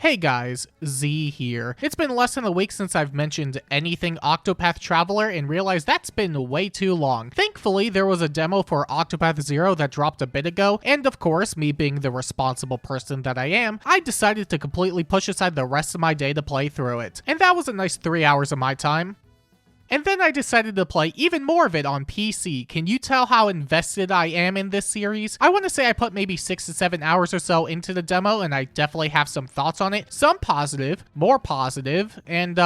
Hey guys, Z here. It's been less than a week since I've mentioned anything Octopath Traveler and realized that's been way too long. Thankfully, there was a demo for Octopath Zero that dropped a bit ago, and of course, me being the responsible person that I am, I decided to completely push aside the rest of my day to play through it. And that was a nice 3 hours of my time. And then I decided to play even more of it on PC. Can you tell how invested I am in this series? I want to say I put maybe 6 to 7 hours or so into the demo, and I definitely have some thoughts on it. Some positive, more positive, and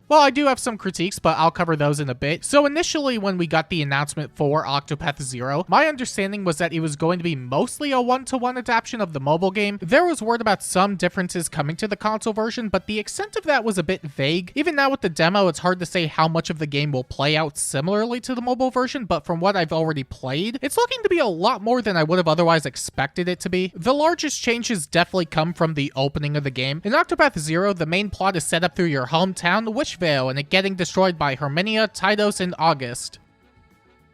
well, I do have some critiques, but I'll cover those in a bit. So initially, when we got the announcement for Octopath Zero, my understanding was that it was going to be mostly a one-to-one adaptation of the mobile game. There was word about some differences coming to the console version, but the extent of that was a bit vague. Even now with the demo, it's hard to say how much of the game will play out similarly to the mobile version, but from what I've already played, it's looking to be a lot more than I would have otherwise expected it to be. The largest changes definitely come from the opening of the game. In Octopath Zero, the main plot is set up through your hometown, Wishvale, and it getting destroyed by Herminia, Tydos, and August.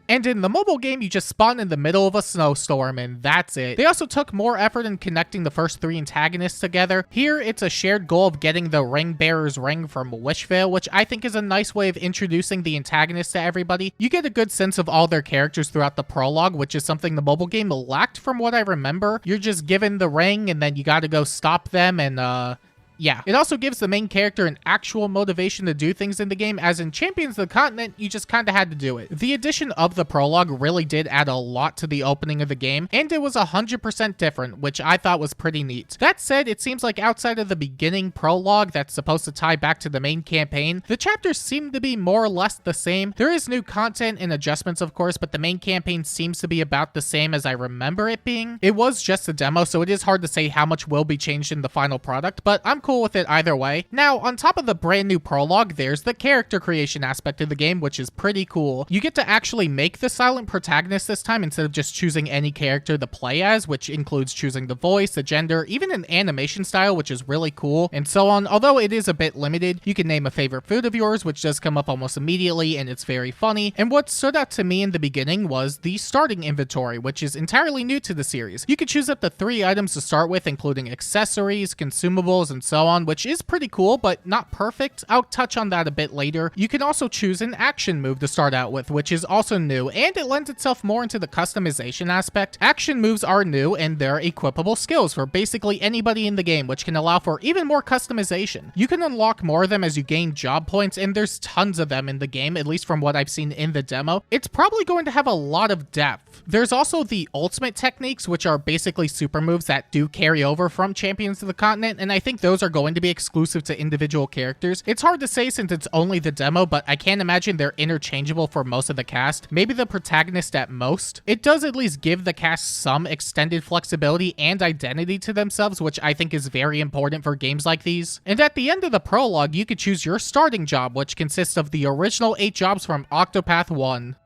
And in the mobile game, you just spawn in the middle of a snowstorm, and that's it. They also took more effort in connecting the first 3 antagonists together. Here, it's a shared goal of getting the Ring Bearer's Ring from Wishvale, which I think is a nice way of introducing the antagonists to everybody. You get a good sense of all their characters throughout the prologue, which is something the mobile game lacked from what I remember. You're just given the ring, and then you gotta go stop them, and yeah. It also gives the main character an actual motivation to do things in the game, as in Champions of the Continent, you just kinda had to do it. The addition of the prologue really did add a lot to the opening of the game, and it was 100% different, which I thought was pretty neat. That said, it seems like outside of the beginning prologue that's supposed to tie back to the main campaign, the chapters seem to be more or less the same. There is new content and adjustments, of course, but the main campaign seems to be about the same as I remember it being. It was just a demo, so it is hard to say how much will be changed in the final product, but I'm cool with it either way. Now, on top of the brand new prologue, there's the character creation aspect of the game, which is pretty cool. You get to actually make the silent protagonist this time instead of just choosing any character to play as, which includes choosing the voice, the gender, even an animation style, which is really cool, and so on. Although it is a bit limited, you can name a favorite food of yours, which does come up almost immediately, and it's very funny. And what stood out to me in the beginning was the starting inventory, which is entirely new to the series. You can choose up to 3 items to start with, including accessories, consumables, and so on, which is pretty cool, but not perfect. I'll touch on that a bit later. You can also choose an action move to start out with, which is also new, and it lends itself more into the customization aspect. Action moves are new, and they're equipable skills for basically anybody in the game, which can allow for even more customization. You can unlock more of them as you gain job points, and there's tons of them in the game, at least from what I've seen in the demo. It's probably going to have a lot of depth. There's also the ultimate techniques, which are basically super moves that do carry over from Champions of the Continent, and I think those are going to be exclusive to individual characters. It's hard to say since it's only the demo, but I can't imagine they're interchangeable for most of the cast. Maybe the protagonist at most. It does at least give the cast some extended flexibility and identity to themselves, which I think is very important for games like these. And at the end of the prologue, you could choose your starting job, which consists of the original 8 jobs from Octopath 1.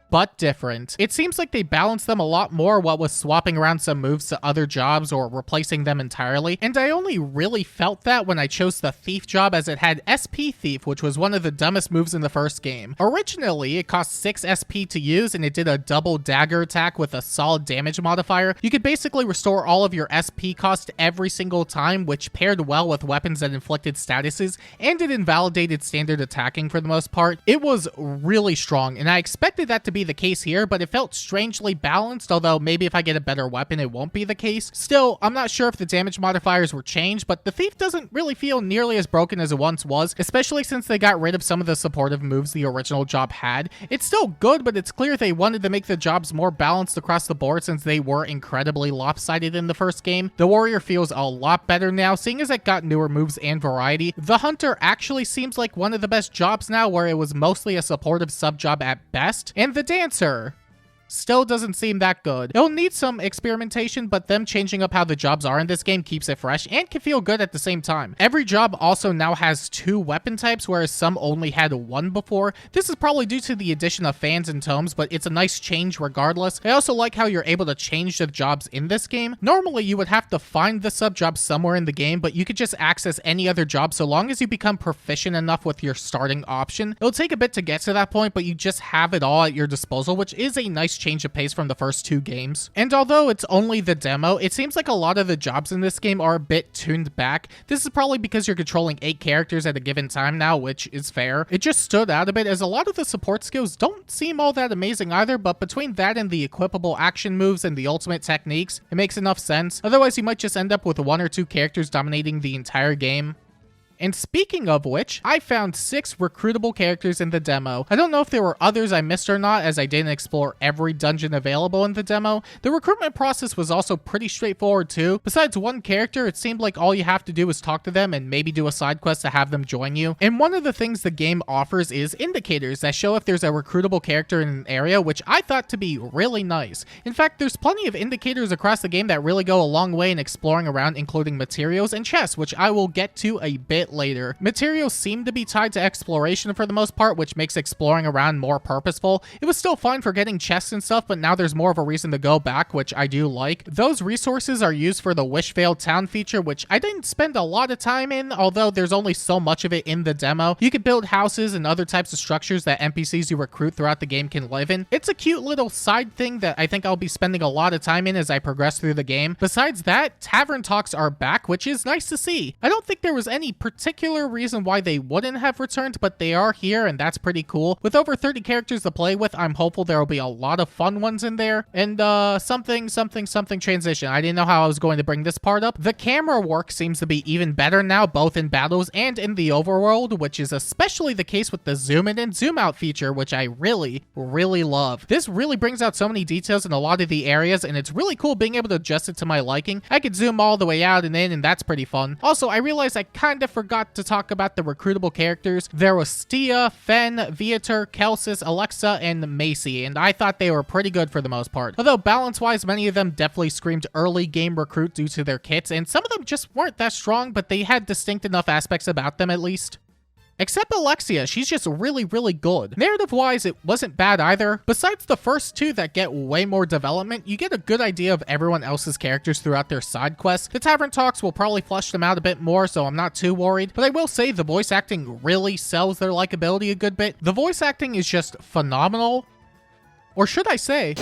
But different. It seems like they balance them a lot more, what with swapping around some moves to other jobs or replacing them entirely, and I only really felt that when I chose the Thief job, as it had SP Thief, which was one of the dumbest moves in the first game. Originally, it cost 6 SP to use, and it did a double dagger attack with a solid damage modifier. You could basically restore all of your SP cost every single time, which paired well with weapons that inflicted statuses, and it invalidated standard attacking for the most part. It was really strong, and I expected that to be the case here, but it felt strangely balanced, although maybe if I get a better weapon it won't be the case. Still, I'm not sure if the damage modifiers were changed, but the Thief doesn't really feel nearly as broken as it once was, especially since they got rid of some of the supportive moves the original job had. It's still good, but it's clear they wanted to make the jobs more balanced across the board since they were incredibly lopsided in the first game. The Warrior feels a lot better now, seeing as it got newer moves and variety. The Hunter actually seems like one of the best jobs now, where it was mostly a supportive sub-job at best, and the Dancer still doesn't seem that good. It'll need some experimentation, but them changing up how the jobs are in this game keeps it fresh and can feel good at the same time. Every job also now has 2 weapon types, whereas some only had 1 before. This is probably due to the addition of fans and tomes, but it's a nice change regardless. I also like how you're able to change the jobs in this game. Normally, you would have to find the sub-job somewhere in the game, but you could just access any other job so long as you become proficient enough with your starting option. It'll take a bit to get to that point, but you just have it all at your disposal, which is a nice nice change of pace from the first 2 games. And although it's only the demo, it seems like a lot of the jobs in this game are a bit tuned back. This is probably because you're controlling 8 characters at a given time now, which is fair. It just stood out a bit as a lot of the support skills don't seem all that amazing either, but between that and the equipable action moves and the ultimate techniques, it makes enough sense. Otherwise, you might just end up with 1 or 2 characters dominating the entire game. And speaking of which, I found 6 recruitable characters in the demo. I don't know if there were others I missed or not, as I didn't explore every dungeon available in the demo. The recruitment process was also pretty straightforward too. Besides 1 character, it seemed like all you have to do is talk to them and maybe do a side quest to have them join you. And one of the things the game offers is indicators that show if there's a recruitable character in an area, which I thought to be really nice. In fact, there's plenty of indicators across the game that really go a long way in exploring around, including materials and chests, which I will get to a bit later. Materials seem to be tied to exploration for the most part, which makes exploring around more purposeful. It was still fine for getting chests and stuff, but now there's more of a reason to go back, which I do like. Those resources are used for the Wishvale Town feature, which I didn't spend a lot of time in, although there's only so much of it in the demo. You can build houses and other types of structures that NPCs you recruit throughout the game can live in. It's a cute little side thing that I think I'll be spending a lot of time in as I progress through the game. Besides that, tavern talks are back, which is nice to see. I don't think there was any particular reason why they wouldn't have returned, but they are here, and that's pretty cool. With over 30 characters to play with, I'm hopeful there will be a lot of fun ones in there. And something transition. I didn't know how I was going to bring this part up. The camera work seems to be even better now, both in battles and in the overworld, which is especially the case with the zoom in and zoom out feature, which I really love. This really brings out so many details in a lot of the areas, and it's really cool being able to adjust it to my liking. I could zoom all the way out and in, and that's pretty fun. Also, I realized I kind of forgot to talk about the recruitable characters. There was Stia, Fen, Viator, Kelsis, Alexa, and Macy, and I thought they were pretty good for the most part. Although balance-wise, many of them definitely screamed early game recruit due to their kits, and some of them just weren't that strong, but they had distinct enough aspects about them at least. Except Alexia, she's just really good. Narrative-wise, it wasn't bad either. Besides the first 2 that get way more development, you get a good idea of everyone else's characters throughout their side quests. The tavern talks will probably flesh them out a bit more, so I'm not too worried. But I will say the voice acting really sells their likability a good bit. The voice acting is just phenomenal. Or should I say,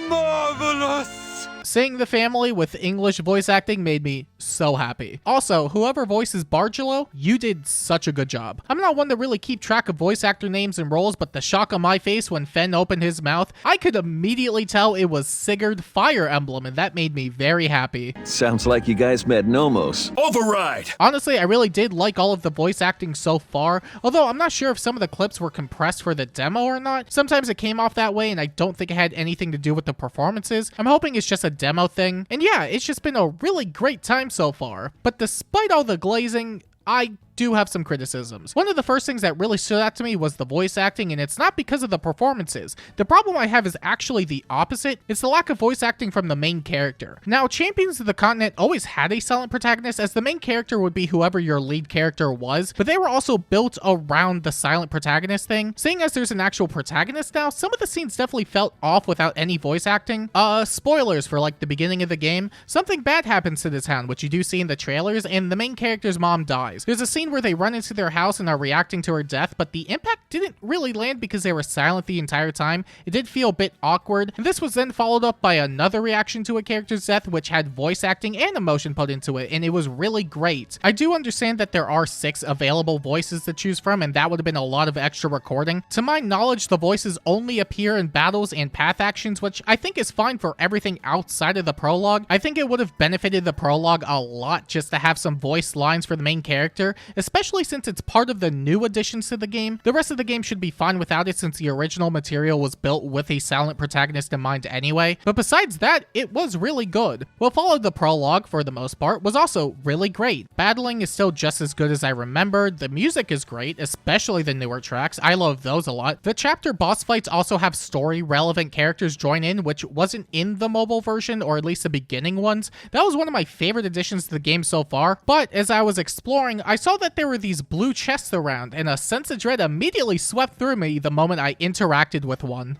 marvelous! Seeing the family with English voice acting made me so happy. Also, whoever voices Bargelo, you did such a good job. I'm not one to really keep track of voice actor names and roles, but the shock on my face when Fen opened his mouth, I could immediately tell it was Sigurd Fire Emblem, and that made me very happy. Sounds like you guys met Nomos. Override! Honestly, I really did like all of the voice acting so far, although I'm not sure if some of the clips were compressed for the demo or not. Sometimes it came off that way, and I don't think it had anything to do with the performances. I'm hoping it's just a demo thing. And yeah, it's just been a really great time so far. But despite all the glazing, I do have some criticisms. One of the first things that really stood out to me was the voice acting, and it's not because of the performances. The problem I have is actually the opposite. It's the lack of voice acting from the main character. Now, Champions of the Continent always had a silent protagonist, as the main character would be whoever your lead character was, but they were also built around the silent protagonist thing. Seeing as there's an actual protagonist now, some of the scenes definitely felt off without any voice acting. Spoilers for like the beginning of the game. Something bad happens to the town, which you do see in the trailers, and the main character's mom dies. There's a scene where they run into their house and are reacting to her death, but the impact didn't really land because they were silent the entire time. It did feel a bit awkward, and this was then followed up by another reaction to a character's death, which had voice acting and emotion put into it, and it was really great. I do understand that there are 6 available voices to choose from, and that would have been a lot of extra recording. To my knowledge, the voices only appear in battles and path actions, which I think is fine for everything outside of the prologue. I think it would have benefited the prologue a lot just to have some voice lines for the main character, especially since it's part of the new additions to the game. The rest of the game should be fine without it, since the original material was built with a silent protagonist in mind anyway. But besides that, it was really good. What followed the prologue, for the most part, was also really great. Battling is still just as good as I remembered. The music is great, especially the newer tracks. I love those a lot. The chapter boss fights also have story-relevant characters join in, which wasn't in the mobile version, or at least the beginning ones. That was one of my favorite additions to the game so far, but as I was exploring, I saw that there were these blue chests around, and a sense of dread immediately swept through me the moment I interacted with one.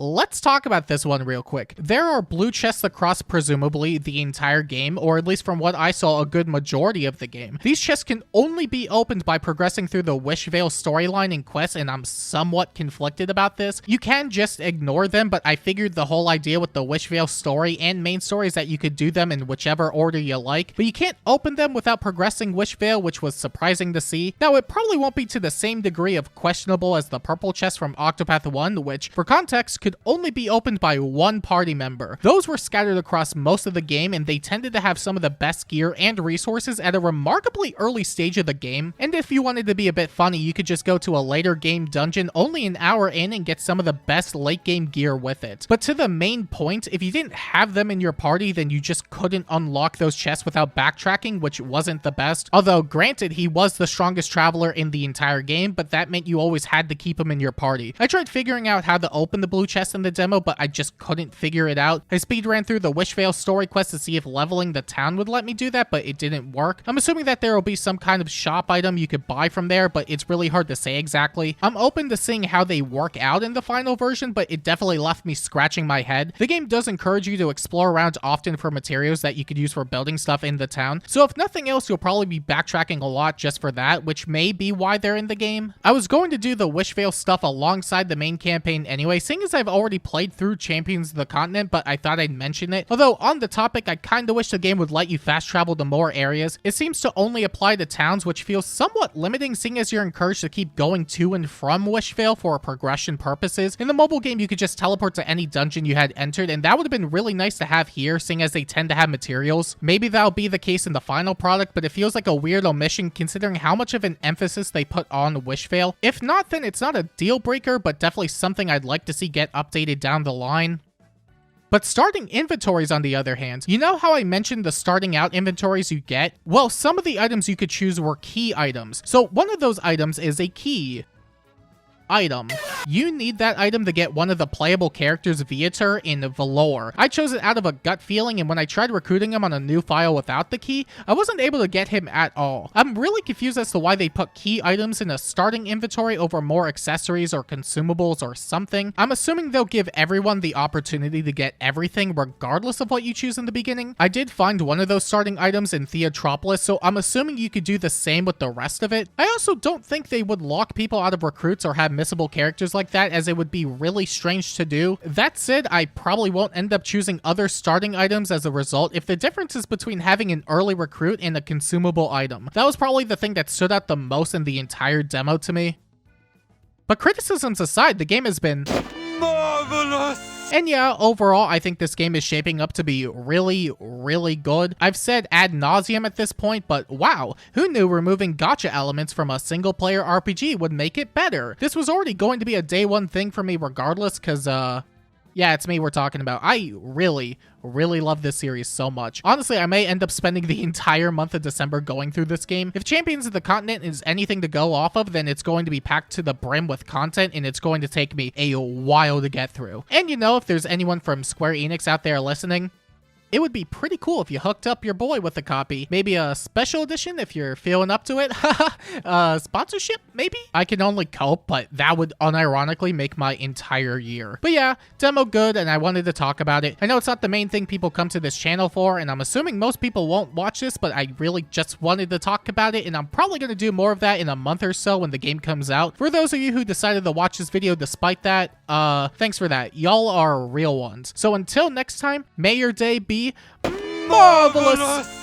let's talk about this one real quick. There are blue chests across presumably the entire game, or at least from what I saw, a good majority of the game. These chests can only be opened by progressing through the Wishvale storyline and quests, and I'm somewhat conflicted about this. You can just ignore them, but I figured the whole idea with the Wishvale story and main story is that you could do them in whichever order you like, but you can't open them without progressing Wishvale, which was surprising to see. Now, it probably won't be to the same degree of questionable as the purple chest from Octopath 1, which, for context, could only be opened by one party member. Those were scattered across most of the game, and they tended to have some of the best gear and resources at a remarkably early stage of the game, and if you wanted to be a bit funny, you could just go to a later game dungeon only an hour in and get some of the best late game gear with it. But to the main point, if you didn't have them in your party, then you just couldn't unlock those chests without backtracking, which wasn't the best. Although, granted, he was the strongest traveler in the entire game, but that meant you always had to keep him in your party. I tried figuring out how to open the blue chest in the demo, but I just couldn't figure it out. I speed ran through the Wishvale story quest to see if leveling the town would let me do that, but it didn't work. I'm assuming that there will be some kind of shop item you could buy from there, but it's really hard to say exactly. I'm open to seeing how they work out in the final version, but it definitely left me scratching my head. The game does encourage you to explore around often for materials that you could use for building stuff in the town, so if nothing else, you'll probably be backtracking a lot just for that, which may be why they're in the game. I was going to do the Wishvale stuff alongside the main campaign anyway, seeing as I've already played through Champions of the Continent, but I thought I'd mention it. Although, on the topic, I kinda wish the game would let you fast travel to more areas. It seems to only apply to towns, which feels somewhat limiting, seeing as you're encouraged to keep going to and from Wishvale for progression purposes. In the mobile game, you could just teleport to any dungeon you had entered, and that would have been really nice to have here, seeing as they tend to have materials. Maybe that'll be the case in the final product, but it feels like a weird omission considering how much of an emphasis they put on Wishvale. If not, then it's not a deal breaker, but definitely something I'd like to see get updated down the line. But starting inventories, on the other hand, you know how I mentioned the starting out inventories you get? Well, some of the items you could choose were key items. So one of those items is a key item. You need that item to get one of the playable characters Viator in Valor. I chose it out of a gut feeling, and when I tried recruiting him on a new file without the key, I wasn't able to get him at all. I'm really confused as to why they put key items in a starting inventory over more accessories or consumables or something. I'm assuming they'll give everyone the opportunity to get everything regardless of what you choose in the beginning. I did find one of those starting items in Theatropolis, so I'm assuming you could do the same with the rest of it. I also don't think they would lock people out of recruits or have missable characters like that, as it would be really strange to do. That said, I probably won't end up choosing other starting items as a result if the difference is between having an early recruit and a consumable item. That was probably the thing that stood out the most in the entire demo to me. But criticisms aside, the game has been marvelous! And yeah, overall, I think this game is shaping up to be really, really good. I've said ad nauseum at this point, but wow, who knew removing gacha elements from a single-player RPG would make it better? This was already going to be a day one thing for me regardless, because, yeah, it's me we're talking about. I really love this series so much. Honestly, I may end up spending the entire month of December going through this game. If Champions of the Continent is anything to go off of, then it's going to be packed to the brim with content, and it's going to take me a while to get through. And you know, if there's anyone from Square Enix out there listening, it would be pretty cool if you hooked up your boy with a copy. Maybe a special edition if you're feeling up to it. Sponsorship, maybe? I can only cope, but that would unironically make my entire year. But yeah, demo good, and I wanted to talk about it. I know it's not the main thing people come to this channel for, and I'm assuming most people won't watch this, but I really just wanted to talk about it, and I'm probably going to do more of that in a month or so when the game comes out. For those of you who decided to watch this video despite that, thanks for that. Y'all are real ones. So until next time, may your day be marvelous!